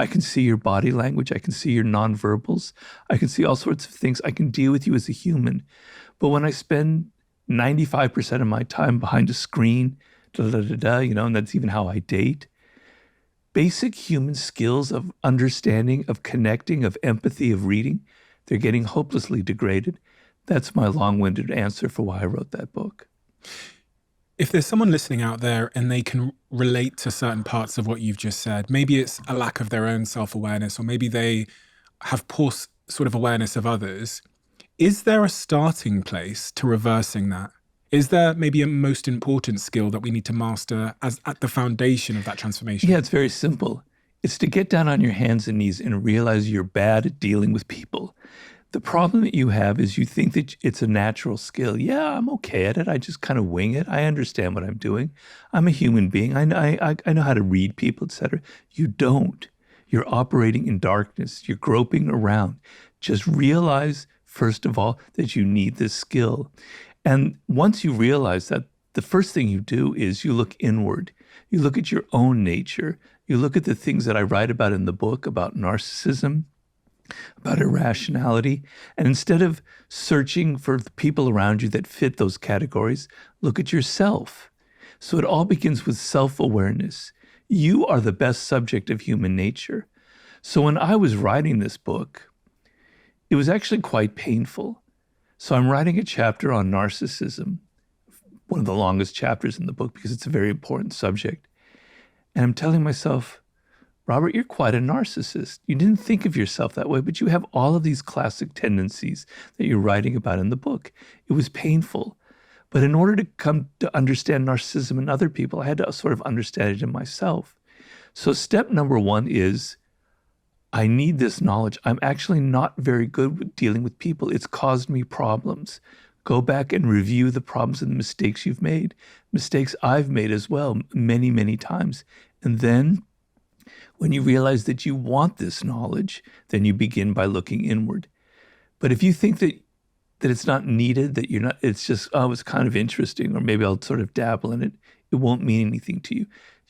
I can see your body language. I can see your nonverbals. I can see all sorts of things. I can deal with you as a human. But when I spend 95% of my time behind a screen, and that's even how I date, basic human skills of understanding, of connecting, of empathy, of reading, they're getting hopelessly degraded. That's my long-winded answer for why I wrote that book. If there's someone listening out there and they can relate to certain parts of what you've just said, maybe it's a lack of their own self-awareness, or maybe they have poor sort of awareness of others, is there a starting place to reversing that? Is there maybe a most important skill that we need to master as at the foundation of that transformation? Yeah, it's very simple. It's to get down on your hands and knees and realize you're bad at dealing with people. The problem that you have is you think that it's a natural skill. Yeah, I'm okay at it. I just kind of wing it. I understand what I'm doing. I'm a human being. I know how to read people, etc. You don't. You're operating in darkness. You're groping around. Just realize, first of all, that you need this skill. And once you realize that, the first thing you do is you look inward. You look at your own nature. You look at the things that I write about in the book about narcissism, about irrationality. And instead of searching for the people around you that fit those categories, look at yourself. So it all begins with self-awareness. You are the best subject of human nature. So when I was writing this book, it was actually quite painful. So I'm writing a chapter on narcissism, one of the longest chapters in the book because it's a very important subject. And I'm telling myself, Robert, you're quite a narcissist. You didn't think of yourself that way, but you have all of these classic tendencies that you're writing about in the book. It was painful. But in order to come to understand narcissism in other people, I had to sort of understand it in myself. So step number one is, I need this knowledge. I'm actually not very good with dealing with people. It's caused me problems. Go back and review the problems and the mistakes you've made. Mistakes I've made as well, many, many times. And then when you realize that you want this knowledge, then you begin by looking inward. But if you think that it's not needed, that you're not, it's just, oh, it's kind of interesting, or maybe I'll sort of dabble in it, it won't mean anything to you.